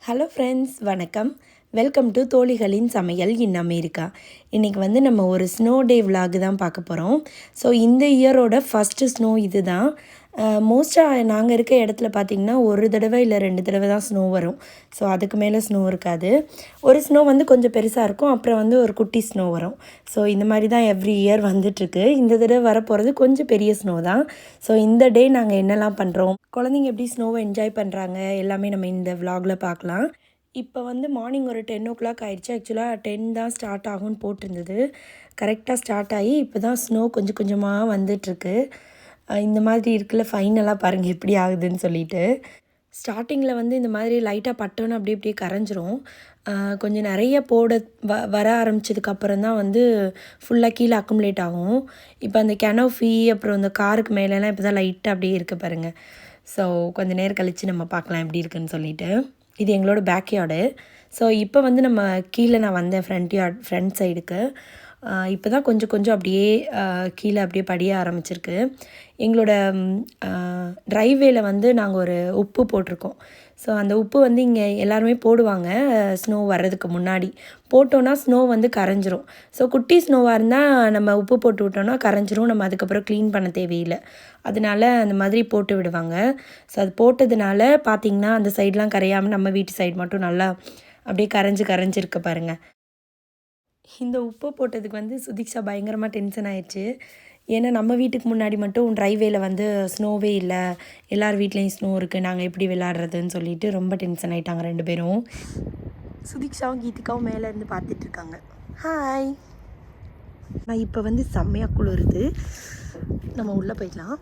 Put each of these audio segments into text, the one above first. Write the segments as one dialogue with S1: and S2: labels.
S1: Hello friends, வணக்கம். Welcome to தோழிகளின் சமையல் in America. இன்றைக்கி வந்து நம்ம ஒரு ஸ்னோ டே விலாக் தான் பார்க்க போகிறோம். ஸோ இந்த இயரோட ஃபஸ்ட்டு ஸ்னோ இது தான். மோஸ்ட்டாக நாங்கள் இருக்க இடத்துல பார்த்திங்கன்னா ஒரு தடவை இல்லை 2 தடவை தான் ஸ்னோ வரும். ஸோ அதுக்கு மேலே ஸ்னோ இருக்காது. ஒரு ஸ்னோ வந்து கொஞ்சம் பெருசாக இருக்கும், அப்புறம் வந்து ஒரு குட்டி ஸ்னோ வரும். ஸோ இந்த மாதிரி தான் எவ்ரி இயர் வந்துட்டுருக்கு. இந்த தடவை வரப்போகிறது கொஞ்சம் பெரிய ஸ்னோ தான். ஸோ இந்த டே நாங்கள் என்னெல்லாம் பண்ணுறோம், குழந்தைங்க எப்படி ஸ்னோவை என்ஜாய் பண்ணுறாங்க, எல்லாமே நம்ம இந்த விலாகில் பார்க்கலாம். இப்போ வந்து மார்னிங் ஒரு 10 ஆயிடுச்சு. ஆக்சுவலாக 10 தான் ஸ்டார்ட் ஆகும்னு போட்டிருந்தது. கரெக்டாக ஸ்டார்ட் ஆகி இப்போ தான் ஸ்னோ கொஞ்சம் கொஞ்சமாக வந்துட்டுருக்கு. இந்த மாதிரி இருக்குல்ல, ஃபைனலாக பாருங்கள் எப்படி ஆகுதுன்னு சொல்லிட்டு. ஸ்டார்டிங்கில் வந்து இந்த மாதிரி லைட்டாக பட்டோன்னு அப்படியே கரைஞ்சிரும். கொஞ்சம் நிறைய வர ஆரம்பித்ததுக்கப்புறம் தான் வந்து ஃபுல்லாக கீழே அக்குமுலேட் ஆகும். இப்போ அந்த கெனோஃபி அப்புறம் இந்த காருக்கு மேலெலாம் இப்போ தான் லைட்டாக அப்படியே இருக்குது பாருங்கள். ஸோ கொஞ்சம் நேரம் கழித்து நம்ம பார்க்கலாம் எப்படி இருக்குன்னு சொல்லிட்டு. இது எங்களோட பேக்யார்டு. ஸோ இப்போ வந்து நம்ம கீழே நான் வந்தேன் ஃப்ரண்ட் சைடுக்கு. இப்போ தான் கொஞ்சம் கொஞ்சம் அப்படியே கீழே அப்படியே படிய ஆரம்பிச்சிருக்கு. எங்களோட ட்ரைவேல வந்து நாங்கள் ஒரு உப்பு போட்டிருக்கோம். ஸோ அந்த உப்பு வந்து இங்கே எல்லாருமே போடுவாங்க ஸ்னோ வர்றதுக்கு முன்னாடி. போட்டோன்னா ஸ்னோ வந்து கரைஞ்சிரும். ஸோ குட்டி ஸ்னோவாக இருந்தால் நம்ம உப்பு போட்டு விட்டோன்னா கரைஞ்சிரும். நம்ம அதுக்கப்புறம் க்ளீன் பண்ண தேவையில்லை. அதனால அந்த மாதிரி போட்டு விடுவாங்க. ஸோ அது போட்டதுனால பார்த்திங்கன்னா அந்த சைட்லாம் கரையாமல் நம்ம வீட்டு சைடு மட்டும் நல்லா அப்படியே கரைஞ்சிருக்கு பாருங்கள். இந்த உப்பு போட்டதுக்கு வந்து சுதீக்ஷா பயங்கரமாக டென்ஷன் ஆயிடுச்சு. ஏன்னா நம்ம வீட்டுக்கு முன்னாடி மட்டும் ட்ரைவேல வந்து ஸ்னோவே இல்லை, எல்லார் வீட்லேயும் ஸ்னோ இருக்குது, நாங்கள் எப்படி விளையாடுறதுன்னு சொல்லிட்டு ரொம்ப டென்ஷன் ஆகிட்டாங்க 2 பேரும். சுதீக்ஷாவும் கீதிகாவும் மேலே இருந்து பார்த்துட்ருக்காங்க. ஹாய். நான் இப்போ வந்து செம்மையாக குளிருது. நம்ம உள்ளே போயிடலாம்.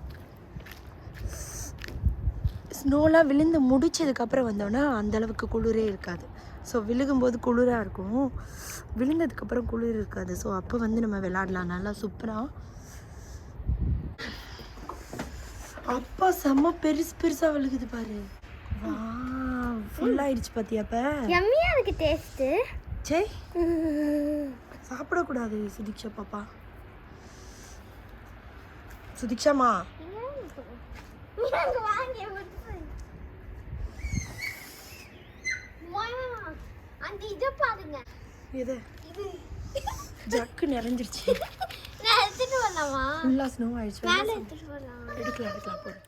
S1: ஸ்னோலாம் விழுந்து முடிச்சதுக்கப்புறம் வந்தோன்னா அந்தளவுக்கு குளிரே இருக்காது. ஸோ விழுகும்போது குளிராக இருக்கும், விழுந்ததுக்கப்புறம் குளிர் இருக்காது. ஸோ அப்போ வந்து நம்ம விளாடலாம் நல்லா சூப்பராக. அப்பா செம்ம பெருசாக விழுகுது பாரு. வா, ஃபுல்லாகிடுச்சு பார்த்தியா? அப்போ
S2: யம்மியா இருக்கு டேஸ்ட்டு.
S1: சே, சாப்பிடக்கூடாது சுதீக்ஷா பாப்பா. சுதீக்ஷாமா
S2: அந்த இத பாருங்க.
S1: எது? ஜக்கு நிறைஞ்சிருச்சு.
S2: நான் எடுத்துட்டு வரலாமா?
S1: ஃபுல்லாக ஸ்னோ ஆயிடுச்சு.
S2: மேலே எடுத்துட்டு வரலாம்.
S1: எடுக்கலாம் போகிறேன்.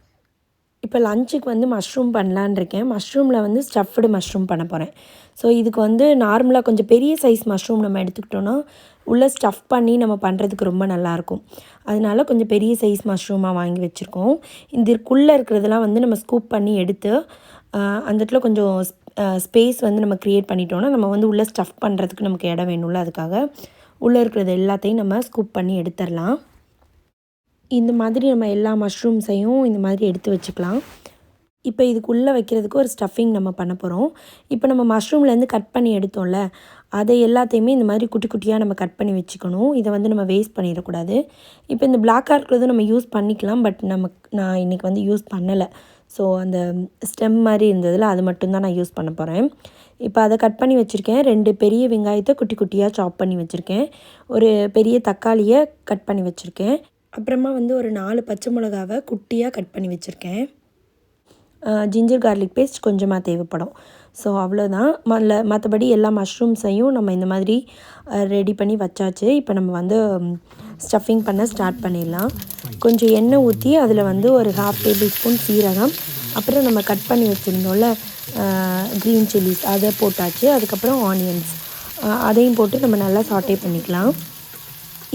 S1: இப்போ லஞ்சுக்கு வந்து மஷ்ரூம் பண்ணலான்னு இருக்கேன். மஷ்ரூமில் வந்து ஸ்டஃப்டு மஷ்ரூம் பண்ண போகிறேன். ஸோ இதுக்கு வந்து நார்மலாக கொஞ்சம் பெரிய சைஸ் மஷ்ரூம் நம்ம எடுத்துக்கிட்டோன்னா உள்ளே ஸ்டஃப் பண்ணி நம்ம பண்ணுறதுக்கு ரொம்ப நல்லாயிருக்கும். அதனால கொஞ்சம் பெரிய சைஸ் மஷ்ரூமாக வாங்கி வச்சுருக்கோம். இதுக்குள்ளே இருக்கிறதெல்லாம் வந்து நம்ம ஸ்கூப் பண்ணி எடுத்து அந்த இடத்துல கொஞ்சம் ஸ்பேஸ் வந்து நம்ம க்ரியேட் பண்ணிட்டோன்னா நம்ம வந்து உள்ளே ஸ்டஃப் பண்ணுறதுக்கு நமக்கு இடம் வேணும்ல, அதுக்காக உள்ளே இருக்கிறது எல்லாத்தையும் நம்ம ஸ்கூப் பண்ணி எடுத்துடலாம். இந்த மாதிரி நம்ம எல்லா மஷ்ரூம்ஸையும் இந்த மாதிரி எடுத்து வச்சுக்கலாம். இப்போ இதுக்குள்ளே வைக்கிறதுக்கு ஒரு ஸ்டஃபிங் நம்ம பண்ண போகிறோம். இப்போ நம்ம மஷ்ரூம்லேருந்து கட் பண்ணி எடுத்தோம்ல, அதை எல்லாத்தையுமே இந்த மாதிரி குட்டி குட்டியாக நம்ம கட் பண்ணி வச்சுக்கணும். இதை வந்து நம்ம வேஸ்ட் பண்ணிடக்கூடாது. இப்போ இந்த பிளாக்காக இருக்கிறது நம்ம யூஸ் பண்ணிக்கலாம், பட் நான் இன்றைக்கி வந்து யூஸ் பண்ணலை. ஸோ அந்த ஸ்டெம் மாதிரி இருந்ததில் அது மட்டும்தான் நான் யூஸ் பண்ண போகிறேன். இப்போ அதை கட் பண்ணி வச்சுருக்கேன். 2 பெரிய வெங்காயத்தை குட்டி குட்டியாக சாப் பண்ணி வச்சுருக்கேன். ஒரு பெரிய தக்காளியை கட் பண்ணி வச்சுருக்கேன். அப்புறமா வந்து ஒரு 4 பச்சை மிளகாவை குட்டியாக கட் பண்ணி வச்சுருக்கேன். ஜிஞ்சர் கார்லிக் பேஸ்ட் கொஞ்சமாக தேவைப்படும். ஸோ அவ்வளோதான். மற்றபடி எல்லா மஷ்ரூம்ஸையும் நம்ம இந்த மாதிரி ரெடி பண்ணி வச்சாச்சு. இப்போ நம்ம வந்து ஸ்டஃபிங் பண்ண ஸ்டார்ட் பண்ணிடலாம். கொஞ்சம் எண்ணெய் ஊற்றி அதில் வந்து ஒரு 1/2 டேபிள் ஸ்பூன் சீரகம், அப்புறம் நம்ம கட் பண்ணி வச்சுருந்தோம்ல க்ரீன் சில்லிஸ், அதை போட்டாச்சு. அதுக்கப்புறம் ஆனியன்ஸ், அதையும் போட்டு நம்ம நல்லா சாட்டே பண்ணிக்கலாம்.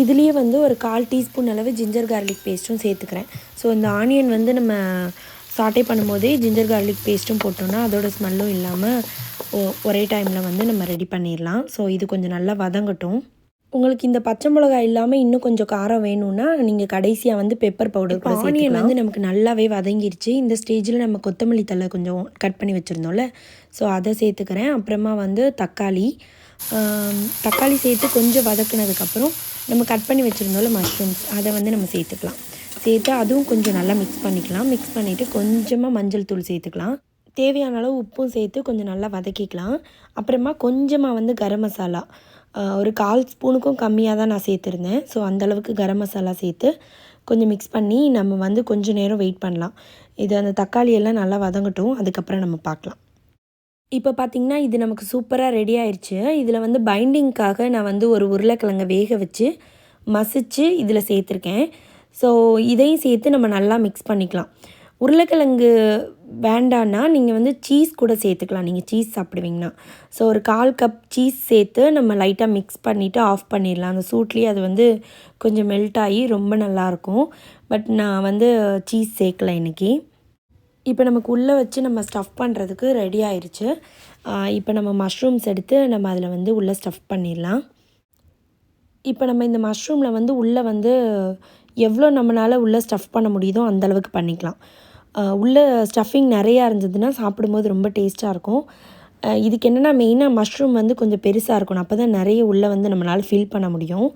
S1: இதுலேயே வந்து ஒரு 1/4 டீஸ்பூன் அளவு ஜிஞ்சர் கார்லிக் பேஸ்ட்டும் சேர்த்துக்கிறேன். ஸோ இந்த ஆனியன் வந்து நம்ம சாட்டே பண்ணும்போதே ஜிஞ்சர் கார்லிக் பேஸ்ட்டும் போட்டோன்னா அதோட ஸ்மெல்லும் இல்லாமல் ஒரே டைமில் வந்து நம்ம ரெடி பண்ணிடலாம். ஸோ இது கொஞ்சம் நல்லா வதங்கட்டும். உங்களுக்கு இந்த பச்சை மிளகாய் இல்லாமல் இன்னும் கொஞ்சம் காரம் வேணும்னா நீங்கள் கடைசியாக வந்து பெப்பர் பவுடர் கூட சேர்த்துக்கலாம். ஆனியன் வந்து நமக்கு நல்லாவே வதங்கிருச்சு. இந்த ஸ்டேஜில் நம்ம கொத்தமல்லி தழை கொஞ்சம் கட் பண்ணி வச்சுருந்தோம்ல, ஸோ அதை சேர்த்துக்கிறேன். அப்புறமா வந்து தக்காளி சேர்த்து கொஞ்சம் வதக்குனதுக்கப்புறம் நம்ம கட் பண்ணி வச்சுருந்தோம்ல மஷ்ரூம்ஸ், அதை வந்து நம்ம சேர்த்துக்கலாம். சேர்த்து அதுவும் கொஞ்சம் நல்லா மிக்ஸ் பண்ணிக்கலாம். மிக்ஸ் பண்ணிவிட்டு கொஞ்சமாக மஞ்சள் தூள் சேர்த்துக்கலாம். தேவையான அளவு உப்பும் சேர்த்து கொஞ்சம் நல்லா வதக்கிக்கலாம். அப்புறமா கொஞ்சமாக வந்து கரம் மசாலா, ஒரு 1/4 ஸ்பூனுக்கும் கம்மியாக தான் நான் சேர்த்துருந்தேன். ஸோ அந்தளவுக்கு கரம் மசாலா சேர்த்து கொஞ்சம் மிக்ஸ் பண்ணி நம்ம வந்து கொஞ்சம் நேரம் வெயிட் பண்ணலாம். இது அந்த தக்காளி எல்லாம் நல்லா வதங்கட்டும், அதுக்கப்புறம் நம்ம பார்க்கலாம். இப்போ பார்த்தீங்கன்னா, இது நமக்கு சூப்பரா ரெடி ஆயிருச்சு. இதில் வந்து பைண்டிங்க்காக நான் வந்து ஒரு உருளைக்கிழங்க வேக வச்சு, மசிச்சு இதில் சேர்த்துருக்கேன். ஸோ இதையும் சேர்த்து நம்ம நல்லா மிக்ஸ் பண்ணிக்கலாம். உருளைக்கிழங்கு வேண்டான்னா, நீங்கள் வந்து சீஸ் கூட சேர்த்துக்கலாம். நீங்கள் சீஸ் சாப்பிடுவீங்கன்னா. ஸோ ஒரு 1/4 கப் சீஸ் சேர்த்து நம்ம லைட்டாக மிக்ஸ் பண்ணிவிட்டு ஆஃப் பண்ணிடலாம். அந்த சூட்லேயே அது வந்து கொஞ்சம் மெல்ட் ஆகி ரொம்ப நல்லாயிருக்கும். பட் நான் வந்து சீஸ் சேர்க்கல இன்றைக்கி. இப்போ நமக்கு உள்ளே வச்சு நம்ம ஸ்டஃப் பண்ணுறதுக்கு ரெடி ஆயிடுச்சு. இப்போ நம்ம மஷ்ரூம்ஸ் எடுத்து நம்ம அதில் வந்து உள்ளே ஸ்டஃப் பண்ணிடலாம். இப்போ நம்ம இந்த மஷ்ரூமில் வந்து உள்ளே வந்து எவ்வளோ நம்மளால் உள்ளே ஸ்டஃப் பண்ண முடியுதோ அந்தளவுக்கு பண்ணிக்கலாம். உள்ளே ஸ்டஃபிங் நிறையா இருந்ததுன்னா சாப்பிடும்போது ரொம்ப டேஸ்ட்டாக இருக்கும். இதுக்கு என்னென்னா மெயினாக மஷ்ரூம் வந்து கொஞ்சம் பெருசாக இருக்கணும். அப்போ தான் நிறைய உள்ளே வந்து நம்மளால் ஃபில் பண்ண முடியும்.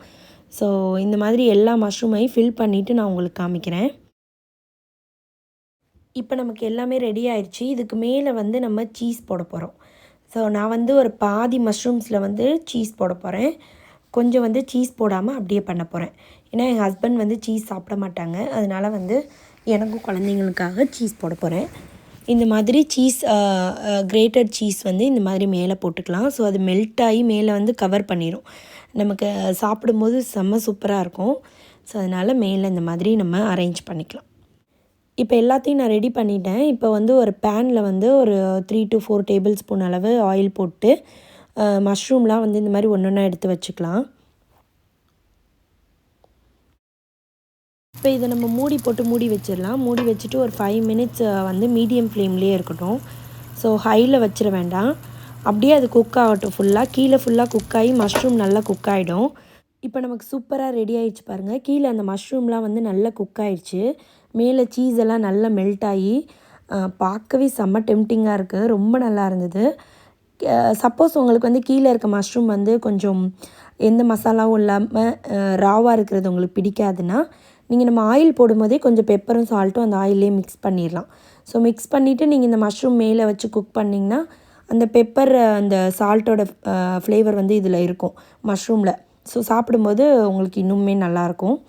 S1: ஸோ இந்த மாதிரி எல்லா மஷ்ரூமையும் ஃபில் பண்ணிவிட்டு நான் உங்களுக்கு காமிக்கிறேன். இப்போ நமக்கு எல்லாமே ரெடி ஆயிடுச்சு. இதுக்கு மேலே வந்து நம்ம சீஸ் போட போகிறோம். ஸோ நான் வந்து ஒரு பாதி மஷ்ரூம்ஸில் வந்து சீஸ் போட போகிறேன். கொஞ்சம் வந்து சீஸ் போடாமல் அப்படியே பண்ண போகிறேன். ஏன்னா என் ஹஸ்பண்ட் வந்து சீஸ் சாப்பிட மாட்டாங்க. அதனால் வந்து எனக்கும் குழந்தைங்களுக்காக சீஸ் போட போகிறேன். இந்த மாதிரி சீஸ் கிரேட்டட் சீஸ் வந்து இந்த மாதிரி மேலே போட்டுக்கலாம். ஸோ அது மெல்ட் ஆகி மேலே வந்து கவர் பண்ணிடும். நமக்கு சாப்பிடும்போது செம்ம சூப்பராக இருக்கும். ஸோ அதனால் மேலே இந்த மாதிரி நம்ம அரேஞ்ச் பண்ணிக்கலாம். இப்போ எல்லாத்தையும் நான் ரெடி பண்ணிட்டேன். இப்போ வந்து ஒரு பேனில் வந்து ஒரு 3 to 4 டேபிள் ஸ்பூன் அளவு ஆயில் போட்டு மஷ்ரூம்லாம் வந்து இந்த மாதிரி ஒன்று ஒன்றா எடுத்து வச்சுக்கலாம். இப்போ இதை நம்ம மூடி போட்டு மூடி வச்சிடலாம். மூடி வச்சுட்டு ஒரு 5 மினிட்ஸ் வந்து மீடியம் ஃப்ளேம்லேயே இருக்கட்டும். ஸோ ஹையில் வச்சிட வேண்டாம். அப்படியே அது குக் ஆகட்டும் ஃபுல்லாக. கீழே ஃபுல்லாக குக் ஆகி மஷ்ரூம் நல்லா குக் ஆகிடும். இப்போ நமக்கு சூப்பராக ரெடி ஆகிடுச்சு பாருங்கள். கீழே அந்த மஷ்ரூம்லாம் வந்து நல்லா குக் ஆகிடுச்சு. மேலே சீஸ் எல்லாம் நல்லா மெல்ட் ஆகி பார்க்கவே செம்ம டெம்டிங்காக இருக்குது. ரொம்ப நல்லா இருந்தது. சப்போஸ் உங்களுக்கு வந்து கீழே இருக்க மஷ்ரூம் வந்து கொஞ்சம் எந்த மசாலாவும் இல்லாமல் ராவாக இருக்கிறது உங்களுக்கு பிடிக்காதுன்னா, நீங்கள் நம்ம ஆயில் போடும்போதே கொஞ்சம் பெப்பரும் சால்ட்டும் அந்த ஆயிலே மிக்ஸ் பண்ணிடலாம். ஸோ மிக்ஸ் பண்ணிவிட்டு நீங்கள் இந்த மஷ்ரூம் மேலே வச்சு குக் பண்ணிங்கன்னா அந்த பெப்பர் அந்த சால்ட்டோட ஃப்ளேவர் வந்து இதில் இருக்கும் மஷ்ரூமில். ஸோ சாப்பிடும்போது உங்களுக்கு இன்னுமே நல்லாயிருக்கும்.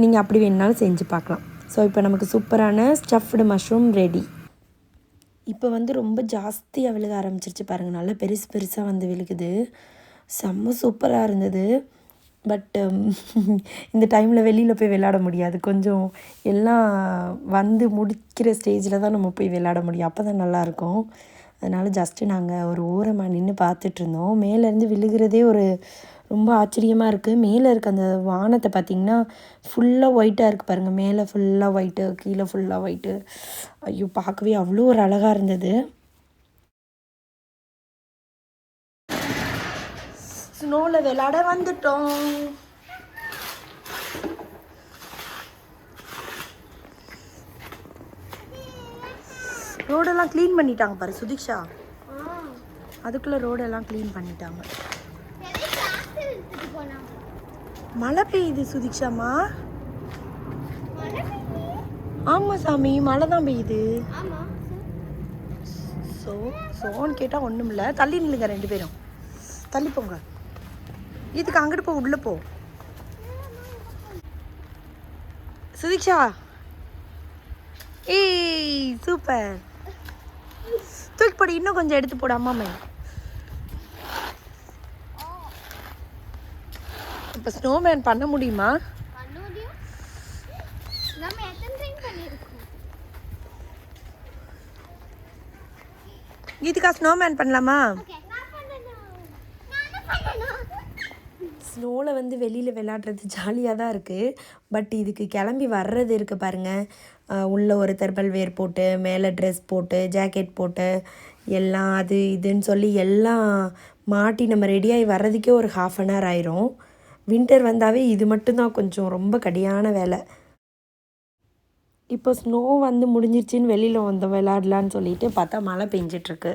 S1: நீங்கள் அப்படி வேணுனாலும் செஞ்சு பார்க்கலாம். ஸோ இப்போ நமக்கு சூப்பரான ஸ்டஃப்டு மஷ்ரூம் ரெடி. இப்போ வந்து ரொம்ப ஜாஸ்தியாக விழுக ஆரம்பிச்சிருச்சு பாருங்கள். நல்லா பெருசு பெருசாக வந்து விழுகுது. செம்ம சூப்பராக இருந்தது. பட் இந்த டைமில் வெளியில் போய் விளையாட முடியாது. கொஞ்சம் எல்லாம் வந்து முடிக்கிற ஸ்டேஜில் தான் நம்ம போய் விளையாட முடியும். அப்போ தான் நல்லாயிருக்கும். அதனால் ஜஸ்ட்டு நாங்கள் ஒரு ஓரமாக நின்று பார்த்துட்ருந்தோம். மேலேருந்து விழுகிறதே ஒரு ரொம்ப ஆச்சரியமாக இருக்குது. மேலே இருக்க அந்த வானத்தை பார்த்திங்கன்னா ஃபுல்லாக ஒயிட்டாக இருக்குது பாருங்கள். மேலே ஃபுல்லாக ஒயிட்டு, கீழே ஃபுல்லாக ஒயிட்டு. ஐயோ, பார்க்கவே அவ்வளோ ஒரு அழகாக இருந்தது. ஸ்னோவில் விளையாட வந்துட்டோம். ரோடெல்லாம் க்ளீன் பண்ணிட்டாங்க பாரு சுதீக்ஷா. அதுக்குள்ளே ரோடெல்லாம் க்ளீன் பண்ணிட்டாங்க. மழை பெய்யுது சுதீக்ஷாம்மா. ஆமாம் சாமி, மழை தான் பெய்யுது. சோன்னு கேட்டால் ஒன்றும் இல்லை. தள்ளி நில்லுங்க 2 பேரும். தள்ளி போங்க. இதுக்கு அங்கிட்டு போ, உள்ளே போ. சுதீக்ஷா, ஏய் சூப்பர். தூக்கி போடு, இன்னும் கொஞ்சம் எடுத்து போடு அம்மாமே. இப்போ ஸ்னோமேன் பண்ண முடியுமா? கீதிகா, ஸ்னோமேன் பண்ணலாமா? ஸ்னோவில் வந்து வெளியில் விளையாடுறது ஜாலியாக தான் இருக்குது. பட் இதுக்கு கிளம்பி வர்றது இருக்குது பாருங்கள். உள்ளே ஒரு தெர்மல் வேர் போட்டு, மேலே ட்ரெஸ் போட்டு, ஜாக்கெட் போட்டு, எல்லாம் அது இதுன்னு சொல்லி எல்லாம் மாட்டி நம்ம ரெடியாகி வர்றதுக்கே ஒரு 1/2 hour ஆயிரும். வின்டர் வந்தாவே இது மட்டும்தான் கொஞ்சம் ரொம்ப கடியான வேலை. இப்போ ஸ்னோ வந்து முடிஞ்சிருச்சின்னு வெளியில் வந்து விளையாடலான்னு சொல்லிட்டு பார்த்தா மழை பெஞ்சிட்ருக்கு.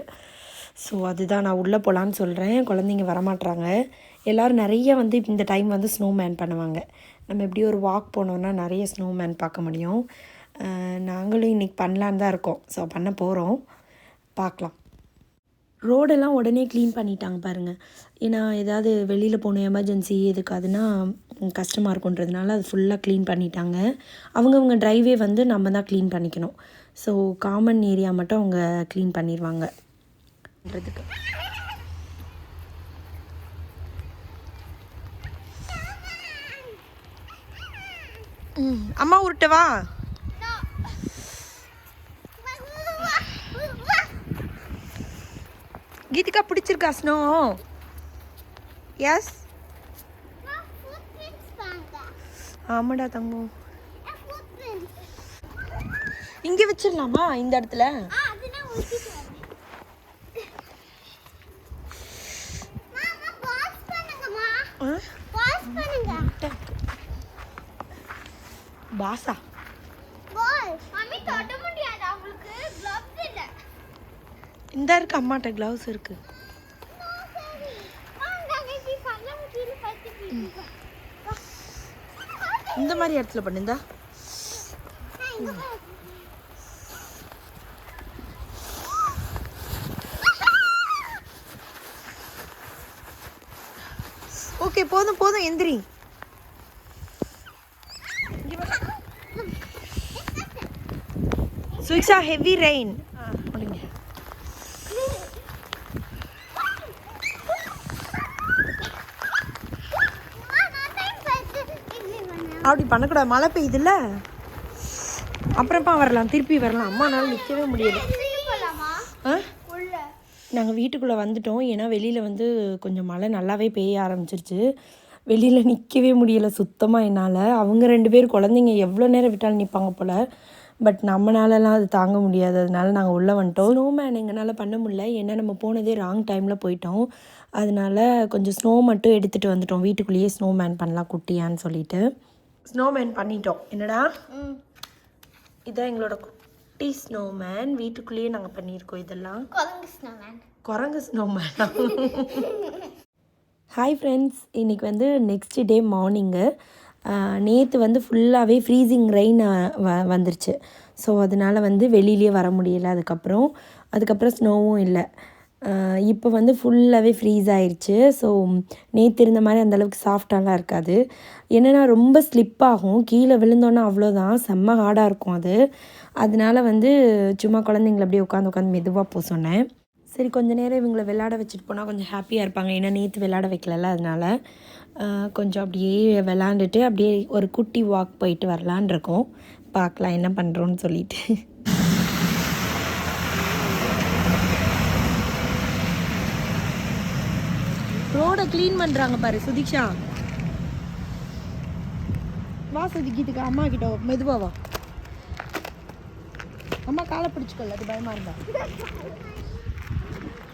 S1: ஸோ அதுதான் நான் உள்ளே போகலான்னு சொல்கிறேன். குழந்தைங்க வரமாட்றாங்க. எல்லோரும் நிறைய வந்து இந்த டைம் வந்து ஸ்னோமேன் பண்ணுவாங்க. நம்ம எப்படி ஒரு வாக் போனோன்னா நிறைய ஸ்னோமேன் பார்க்க முடியும். நாங்களும் இன்றைக்கி பண்ணலான்னு தான் இருக்கோம். ஸோ பண்ண போகிறோம், பார்க்கலாம். ரோடெல்லாம் உடனே க்ளீன் பண்ணிட்டாங்க பாருங்கள். ஏன்னா ஏதாவது வெளியில் போகணும், எமர்ஜென்சி எதுக்காதுன்னா கஷ்டமாக இருக்குன்றதுனால அது ஃபுல்லாக க்ளீன் பண்ணிட்டாங்க. அவங்கவுங்க ட்ரைவே வந்து நம்ம தான் க்ளீன் பண்ணிக்கணும். ஸோ காமன் ஏரியா மட்டும் அவங்க க்ளீன் பண்ணிடுவாங்க. பண்ணுறதுக்கு. அம்மா உருட்டவா? கீதிகா பிடிச்சிருக்கா ஸ்னோ? எஸ். ஆமாடா தங்கம். இங்க வச்சிடலாமா இந்த இடத்துல? பாசா இந்த இருக்கு, அம்மாட்ட கிளவுஸ் இருக்கு. இந்த மாதிரி இடத்துல பண்ணுந்தா. ஓகே போதும் போதும் எந்திரி. சுவிக்ஸா ஹெவி ரெயின். அப்படி பண்ணக்கூடாது, மழை பெய்யுதுல்ல. அப்புறமா வரலாம், திருப்பி வரலாம். அம்மானால நிற்கவே முடியல. நாங்கள் வீட்டுக்குள்ளே வந்துட்டோம். ஏன்னா வெளியில் வந்து கொஞ்சம் மழை நல்லாவே பெய்ய ஆரம்பிச்சிருச்சு. வெளியில் நிற்கவே முடியலை சுத்தமாக என்னால். அவங்க 2 பேர் குழந்தைங்க எவ்வளோ நேரம் விட்டாலும் நிற்பாங்க போல். பட் நம்மளாலலாம் அது தாங்க முடியாது. அதனால நாங்கள் உள்ளே வந்துட்டோம். ஸ்னோமேன் எங்களால் பண்ண முடியல, ஏன்னா நம்ம போனதே ராங் டைமில் போயிட்டோம். அதனால கொஞ்சம் ஸ்னோ மட்டும் எடுத்துகிட்டு வந்துட்டோம். வீட்டுக்குள்ளேயே ஸ்னோமேன் பண்ணலாம் குட்டியான்னு சொல்லிட்டு ஸ்னோமேன் பண்ணிட்டோம். என்னடா இதான் எங்களோட குட்டி ஸ்னோமேன். வீட்டுக்குள்ளேயே நாங்கள் பண்ணியிருக்கோம். இதெல்லாம் குரங்கு ஸ்னோமேன். ஹாய் ஃப்ரெண்ட்ஸ், இன்றைக்கி வந்து நெக்ஸ்ட் டே மார்னிங்கு. நேற்று வந்து ஃபுல்லாகவே ஃப்ரீசிங் ரெயின் வந்துருச்சு. ஸோ அதனால் வந்து வெளியிலே வர முடியலை. அதுக்கப்புறம் ஸ்னோவும் இல்லை. இப்போ வந்து ஃபுல்லாகவே ஃப்ரீஸ் ஆயிடுச்சு. ஸோ நேற்று இருந்த மாதிரி அந்தளவுக்கு சாஃப்டாலாம் இருக்காது. என்னென்னா ரொம்ப ஸ்லிப் ஆகும், கீழே விழுந்தோன்னா அவ்வளோதான், செம்ம ஹார்டாக இருக்கும் அது. அதனால வந்து சும்மா குழந்தைங்கள அப்படியே உட்காந்து மெதுவாக போக சொன்னேன். சரி கொஞ்சம் நேரம் இவங்களை விளையாட வச்சுட்டு போனால் கொஞ்சம் ஹாப்பியாக இருப்பாங்க. ஏன்னா நேற்று விளையாட வைக்கல, அதனால் கொஞ்சம் அப்படியே விளாண்டுட்டு அப்படியே ஒரு குட்டி வாக் போயிட்டு வரலான் இருக்கோம். பார்க்கலாம் என்ன பண்ணுறோன்னு சொல்லிட்டு. ரோடை க்ளீன் பண்ணுறாங்க பாரு சுதிக்ஷா. வா சுதிக்கிட்டுக்கா, அம்மா கிட்ட மெதுவா வா. அம்மா காலை பிடிச்சிக்கல, அது பயமாக இருந்தா.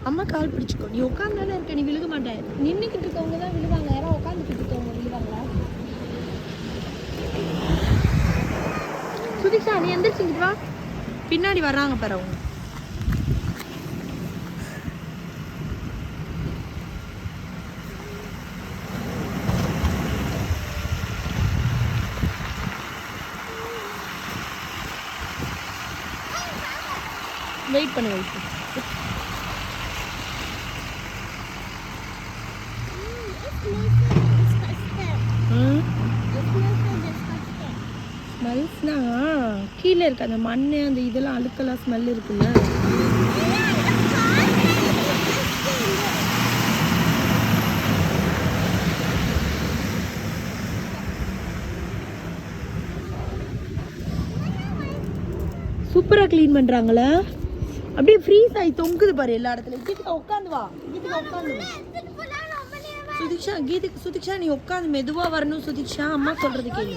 S1: அம்மா கால் பிடிச்சிக்கோ. நீ உட்காந்தானே இருக்க, நீ விழுக மாட்டேன். நின்றுக்கிட்டு இருக்கவங்க தான் விழுவாங்க, யாரும் உட்காந்துக்கிட்டு இருக்கவங்க விழுவாங்களா? சுதிக்ஷா நீ எந்திரிச்சிங்கிட்டு வா. பின்னாடி வர்றாங்க பாரு அவங்க. வெயிட் பண்ணு. ஸ்மெல்ஸ்னா கீழே இருக்க அந்த மண், அந்த இதெல்லாம் அழுக்கெல்லாம் ஸ்மெல் இருக்குல்ல. சூப்பராக க்ளீன் பண்ணுறாங்களே. அப்படியே ஃப்ரீஸ் ஆகி தொங்குது பாரு எல்லா இடத்துலையும். கீதிகா உட்காந்து வா, கீதிகா உட்காந்து வா. சுதிக்ஷா நீ உட்காந்து மெதுவாக வரணும். சுதிக்ஷா அம்மா சொல்கிறது கேளு.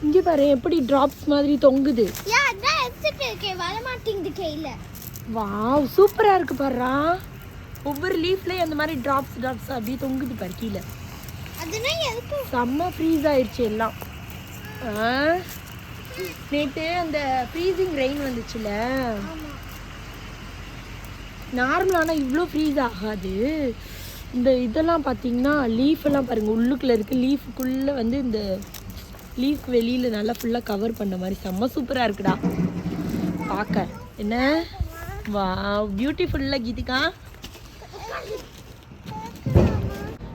S1: இங்கே பாரு எப்படி ட்ராப்ஸ் மாதிரி தொங்குது. வாவ் சூப்பராக இருக்கு பாருடா. ஒவ்வொரு லீஃப்லேயும் அந்த மாதிரி ட்ராப்ஸ் அப்படியே தொங்குது பாரு கீழே. செம்ம ஃப்ரீஸ் ஆயிடுச்சு எல்லாம். நேற்று அந்த ஃப்ரீசிங் ரெயின் வந்துச்சுல, நார்மலான இவ்வளோ ஃப்ரீஸ் ஆகாது. இந்த இதெல்லாம் பார்த்தீங்கன்னா லீஃப் எல்லாம் பாருங்கள் உள்ளுக்குள்ளே இருக்குது. லீஃபுக்குள்ளே வந்து இந்த லீஃப் வெளியில் நல்லா ஃபுல்லாக கவர் பண்ண மாதிரி செம்ம சூப்பராக இருக்குடா பார்க்க. என்ன வா பியூட்டிஃபுல்லாக கீதிகா.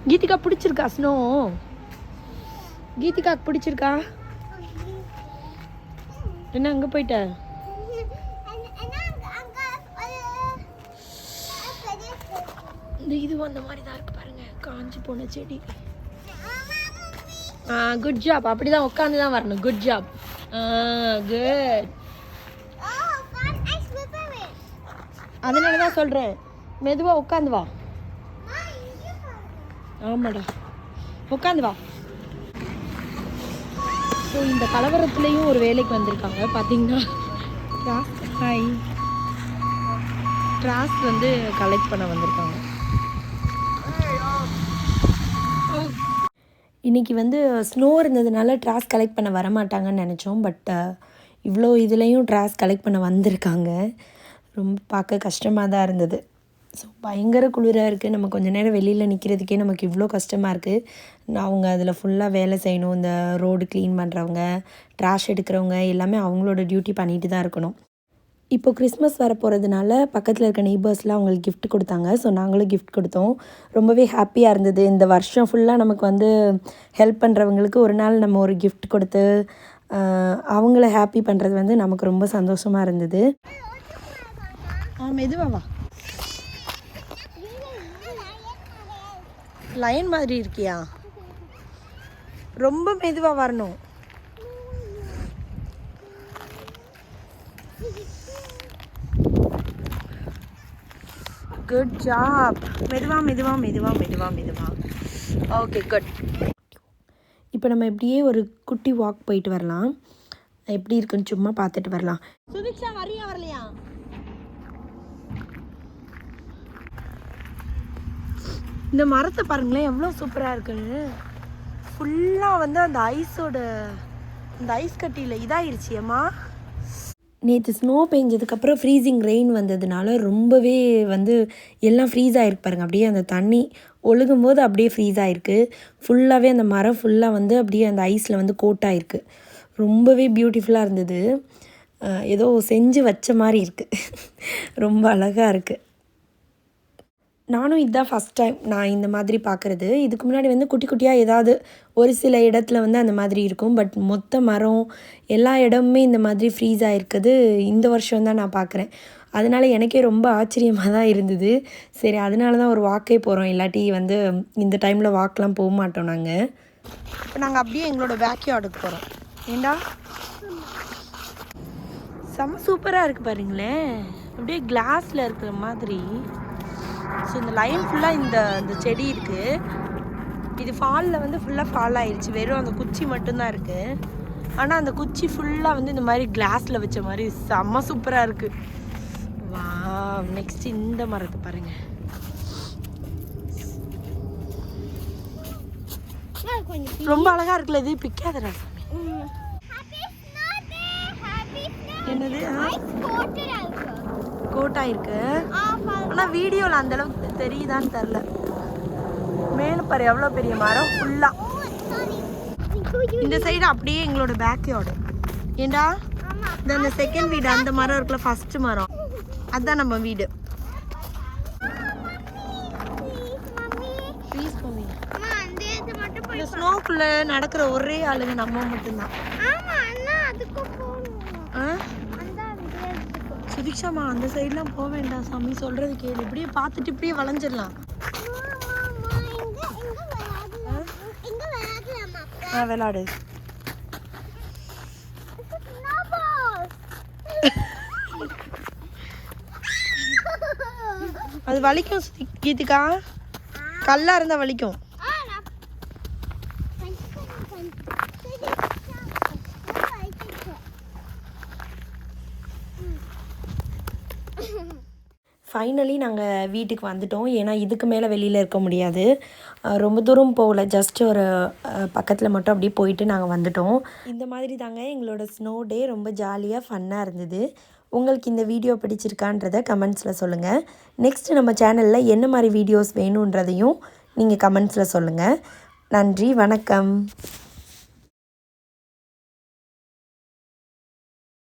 S1: கீதிகா பிடிச்சிருக்கா ஸ்னோ? கீதிகாக்கு பிடிச்சிருக்கா? என்ன அங்கே போயிட்ட? இதுவும் அந்த மாதிரி தான் இருக்குது பாருங்கள், காஞ்சி போன செடி. Good job. அப்படி தான் உட்காந்து தான் வரணும். Good job. குட். அதனால தான் சொல்கிறேன், மெதுவாக உட்காந்து வா. ஆமாடா, உட்காந்து வா. ஸோ இந்த கலவரத்துலேயும் ஒரு வேலைக்கு வந்திருக்காங்க பார்த்தீங்கன்னா. ஹாய், ட்ராஸ் வந்து கலெக்ட் பண்ண வந்திருக்காங்க. இன்றைக்கி வந்து ஸ்னோ இருந்ததுனால ட்ராஸ் கலெக்ட் பண்ண வரமாட்டாங்கன்னு நினச்சோம். பட் இவ்வளோ இதுலேயும் ட்ராஸ் கலெக்ட் பண்ண வந்திருக்காங்க. ரொம்ப பார்க்க கஷ்டமாக தான் இருந்தது. ஸோ பயங்கர குளிராக இருக்குது. நம்ம கொஞ்சம் நேரம் வெளியில் நிற்கிறதுக்கே நமக்கு இவ்வளோ கஷ்டமாக இருக்குது. அவங்க அதில் ஃபுல்லாக வேலை செய்யணும். இந்த ரோடு க்ளீன் பண்ணுறவங்க, ட்ராஷ் எடுக்கிறவங்க எல்லாமே அவங்களோட டியூட்டி பண்ணிட்டு தான் இருக்கணும். இப்போ கிறிஸ்மஸ் வர போகிறதுனால பக்கத்தில் இருக்க நெய்பர்ஸ்லாம் அவங்களுக்கு கிஃப்ட் கொடுத்தாங்க. ஸோ நாங்களும் கிஃப்ட் கொடுத்தோம். ரொம்பவே ஹாப்பியாக இருந்தது. இந்த வருஷம் ஃபுல்லாக நமக்கு வந்து ஹெல்ப் பண்ணுறவங்களுக்கு ஒரு நாள் நம்ம ஒரு கிஃப்ட் கொடுத்து அவங்கள ஹாப்பி பண்ணுறது வந்து நமக்கு ரொம்ப சந்தோஷமாக இருந்தது. மெதுவா வா. லைன் மாதிரி இருக்கியா? ரொம்ப மெதுவாக வரணும். Good job. மெதுவா மெதுவா மெதுவா மெதுவா மெதுவா. Okay, good. இப்போ நம்ம எப்படியே ஒரு குட்டி வாக் போயிட்டு வரலாம். எப்படி இருக்குன்னு சும்மா பார்த்துட்டு வரலாம். சுதிக்ஷா வரியா வரலையா? இந்த மரத்தை பாருங்களேன், எவ்வளோ சூப்பராக இருக்குன்னு. ஃபுல்லாக வந்து அந்த ஐஸோட, இந்த ஐஸ் கட்டியில் இதாகிருச்சு. அம்மா நேற்று ஸ்னோ பெஞ்சதுக்கப்புறம் ஃப்ரீசிங் ரெயின் வந்ததுனால ரொம்பவே வந்து எல்லாம் ஃப்ரீஸ் ஆகிருக்கு பாருங்கள். அப்படியே அந்த தண்ணி ஒழுகும் போது அப்படியே ஃப்ரீஸ் ஆகிருக்கு. ஃபுல்லாகவே அந்த மரம் ஃபுல்லாக வந்து அப்படியே அந்த ஐஸில் வந்து கோட் ஆகிருக்கு. ரொம்பவே பியூட்டிஃபுல்லாக இருந்தது. ஏதோ செஞ்சு வச்ச மாதிரி இருக்குது. ரொம்ப அழகாக இருக்குது. நானும் இதுதான் ஃபஸ்ட் டைம் நான் இந்த மாதிரி பார்க்குறது. இதுக்கு முன்னாடி வந்து குட்டி குட்டியாக ஏதாவது ஒரு சில இடத்துல வந்து அந்த மாதிரி இருக்கும். பட் மொத்த மரம் எல்லா இடமுமே இந்த மாதிரி ஃப்ரீஸ் ஆகிருக்குது இந்த வருஷம் தான் நான் பார்க்குறேன். அதனால் எனக்கே ரொம்ப ஆச்சரியமாக தான் இருந்தது. சரி, அதனால தான் ஒரு வாக்கே போகிறோம். இல்லாட்டி வந்து இந்த டைமில் வாக்கெலாம் போக மாட்டோம் நாங்கள். இப்போ நாங்கள் அப்படியே எங்களோட பேக்யார்டுக்கு போகிறோம். ஏண்டா செம்ம சூப்பராக இருக்குது பாருங்களேன். அப்படியே கிளாஸில் இருக்கிற மாதிரி. ஸோ இந்த லைன் ஃபுல்லாக இந்த செடி இருக்குது. இது ஃபாலில் வந்து ஃபுல்லாக ஃபால் ஆயிடுச்சு. வெறும் அந்த குச்சி மட்டும்தான் இருக்குது. ஆனால் அந்த குச்சி ஃபுல்லாக வந்து இந்த மாதிரி கிளாஸில் வச்ச மாதிரி செம்ம சூப்பராக இருக்குது. வா, நெக்ஸ்ட் இந்த மரத்தை பாருங்கள். ரொம்ப அழகாக இருக்குல்ல இது. பிக்காதடா சாமி. என்னது கோட்டாக இருக்கு. ஆனால் வீடியோவில் அந்தளவுக்கு தெரியுதான்னு தெரில. மேலே பாரு எவ்வளோ பெரிய மரம் ஃபுல்லாக. இந்த சைடு அப்படியே எங்களோட பேக்யார்டு. ஏண்டா இந்த செகண்ட் வீடு அந்த மரம் இருக்குல்ல, ஃபஸ்ட்டு மரம், அதுதான் நம்ம வீடு. Please mummy. இந்த ஸ்னோக்குள்ளே நடக்கிற ஒரே ஆளுங்க நம்ம மட்டும்தான். சுதிக்ஷாமா அந்த சைட்லாம் போக வேண்டாம் சாமி, சொல்கிறது கேளு. இப்படியே பார்த்துட்டு இப்படியே வளைஞ்சிடலாம். விளாடு. அது வலிக்கும் கீதிகா, கல்லா இருந்தா வலிக்கும். ஃபைனலி நாங்கள் வீட்டுக்கு வந்துட்டோம். ஏன்னா இதுக்கு மேலே வெளியில் இருக்க முடியாது. ரொம்ப தூரம் போகல, ஜஸ்ட் ஒரு பக்கத்தில் மட்டும் அப்படியே போயிட்டு நாங்கள் வந்துட்டோம். இந்த மாதிரி தாங்க எங்களோட ஸ்னோ டே ரொம்ப ஜாலியாக ஃபன்னாக இருந்தது. உங்களுக்கு இந்த வீடியோ பிடிச்சிருக்கான்றதை கமெண்ட்ஸில் சொல்லுங்கள். நெக்ஸ்ட்டு நம்ம சேனலில் என்ன மாதிரி வீடியோஸ் வேணுன்றதையும் நீங்கள் கமெண்ட்ஸில் சொல்லுங்கள். நன்றி, வணக்கம்.